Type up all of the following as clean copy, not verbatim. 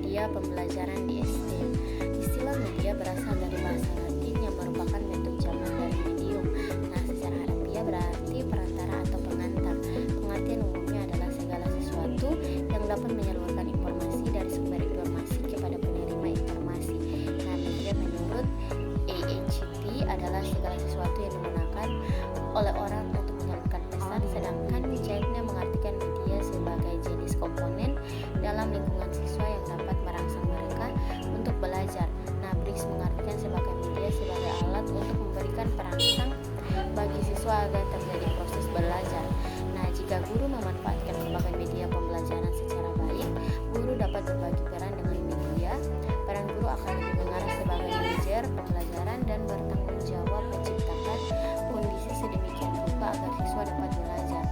media pembelajaran di SD. Istilah media berasal dari bahasa Latin yang merupakan bentuk jamak dari medium. Nah, secara harfiah berarti perantara atau pengantar. Pengertian umumnya adalah segala sesuatu yang dapat menyalurkan informasi dari sumber informasi kepada penerima informasi. Nah, media menurut AACT adalah segala sesuatu yang digunakan oleh orang untuk menyalurkan pesan, sedangkan Jackna mengartikan media sebagai jenis komponen dalam lingkungan siswa yang dapat merangsang mereka untuk belajar. Nah, Briggs mengartikan sebagai media sebagai alat untuk memberikan perangsang bagi siswa agar terjadi proses belajar. Nah, jika guru memanfaatkan berbagai media pembelajaran secara baik, guru dapat berbagi peran dengan media. Peran guru akan lebih mengarah sebagai manajer pembelajaran dan bertanggung jawab menciptakan kondisi sedemikian rupa agar siswa dapat belajar.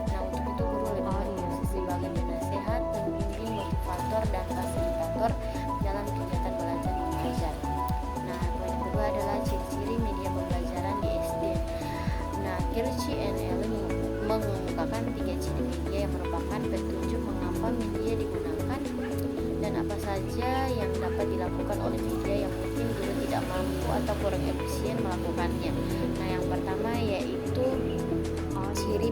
Nah, untuk itu guru lebih berfungsi sebagai penasehat, pembimbing, motivator, dan fasilitator dalam kegiatan belajar mengajar. Nah, poin kedua adalah ciri-ciri media pembelajaran di SD. Nah, Kirchi and Ellen mengemukakan 3 ciri media yang merupakan petunjuk mengapa media digunakan dan apa saja yang dapat dilakukan oleh media yang mungkin guru tidak mampu atau kurang efisien melakukannya. Nah, yang pertama yaitu ciri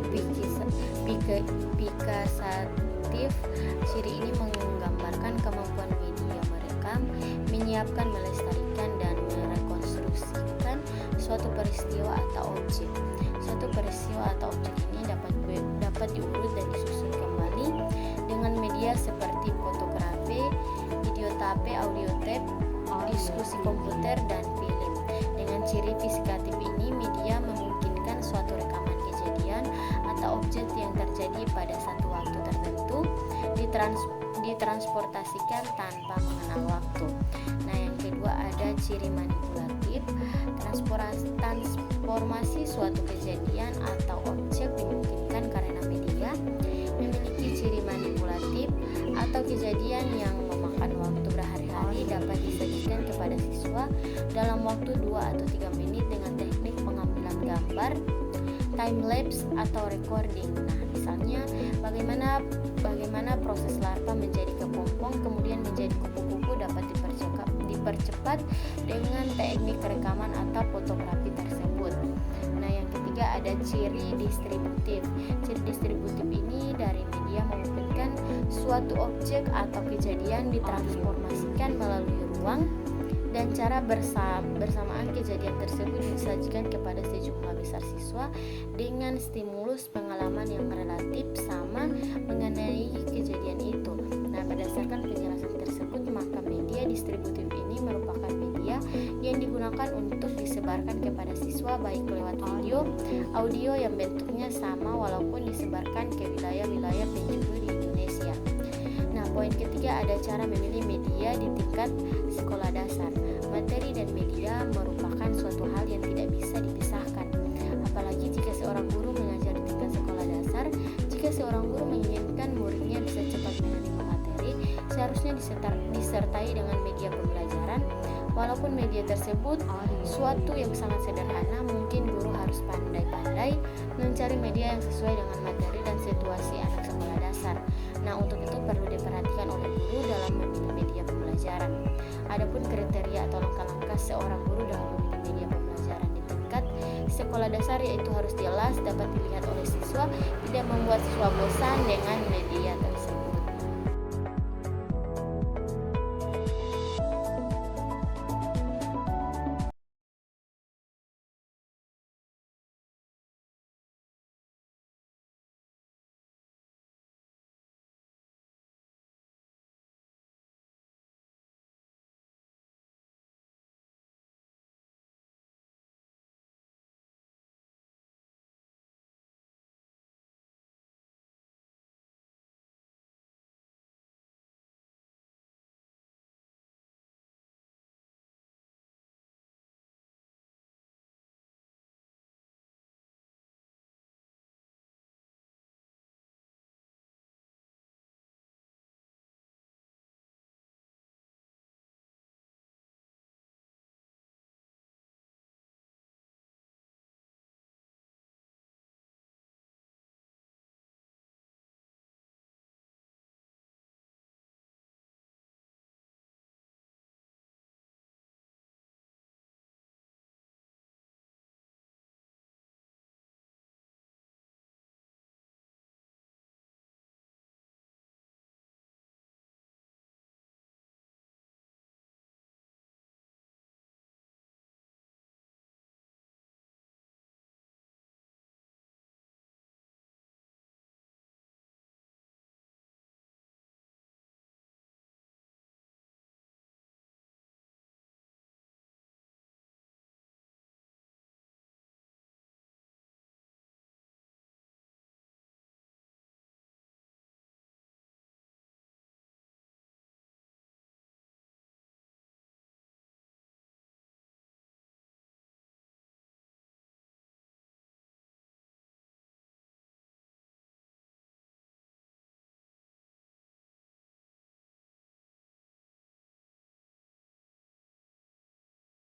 pikasatif. Ciri ini menggambarkan kemampuan media merekam, menyiapkan, melestarikan, dan merekonstruksikan suatu peristiwa atau objek. Suatu peristiwa atau objek ini dapat diurut dan disusun kembali dengan media seperti fotografi, videotape, audiotape, diskusi komputer, dan film. Dengan ciri fisikatif ini, media memungkinkan suatu rekaman kejadian atau objek yang terjadi pada satu waktu tertentu ditransportasikan tanpa mengenal waktu. Nah, yang kedua ada ciri manipulatif. Transformasi suatu kejadian atau objek dimungkinkan karena media memiliki ciri manipulatif atau kejadian yang memakan waktu berhari-hari dapat disajikan kepada siswa dalam waktu 2 atau 3 menit dengan teknik pengambilan gambar, time lapse atau recording. Nah, misalnya bagaimana proses larva menjadi kepompong kemudian menjadi kupu-kupu dapat dipercepat dengan teknik rekaman atau fotografi tersebut. Nah, yang ketiga ada ciri distributif. Ciri distributif ini dari media memungkinkan suatu objek atau kejadian ditransformasikan melalui ruang dan cara bersamaan kejadian tersebut disajikan kepada sejumlah besar siswa dengan stimulus pengalaman yang relatif sama mengenai kejadian itu. Nah, berdasarkan penjelasan tersebut, maka media distributif ini merupakan media yang digunakan untuk disebarkan kepada siswa baik lewat audio yang bentuknya sama walaupun disebarkan ke wilayah-wilayah penjuru di Indonesia. Nah, poin ketiga ada cara memilih media di tingkat sekolah dasar. Materi dan media merupakan suatu hal yang tidak bisa dipisahkan. Apalagi jika seorang guru mengajar di tingkat sekolah dasar, jika seorang guru menginginkan muridnya bisa cepat menerima materi, seharusnya disertai dengan media pembelajaran. Walaupun media tersebut suatu yang sangat sederhana, mungkin guru harus pandai-pandai mencari media yang sesuai dengan materi dan situasi anak sekolah dasar. Nah, untuk itu perlu diperhatikan oleh guru dalam memilih media pembelajaran. Adapun kriteria atau langkah-langkah seorang guru dalam memilih media pembelajaran di tingkat sekolah dasar yaitu harus jelas, dapat dilihat oleh siswa, tidak membuat siswa bosan dengan media tersebut.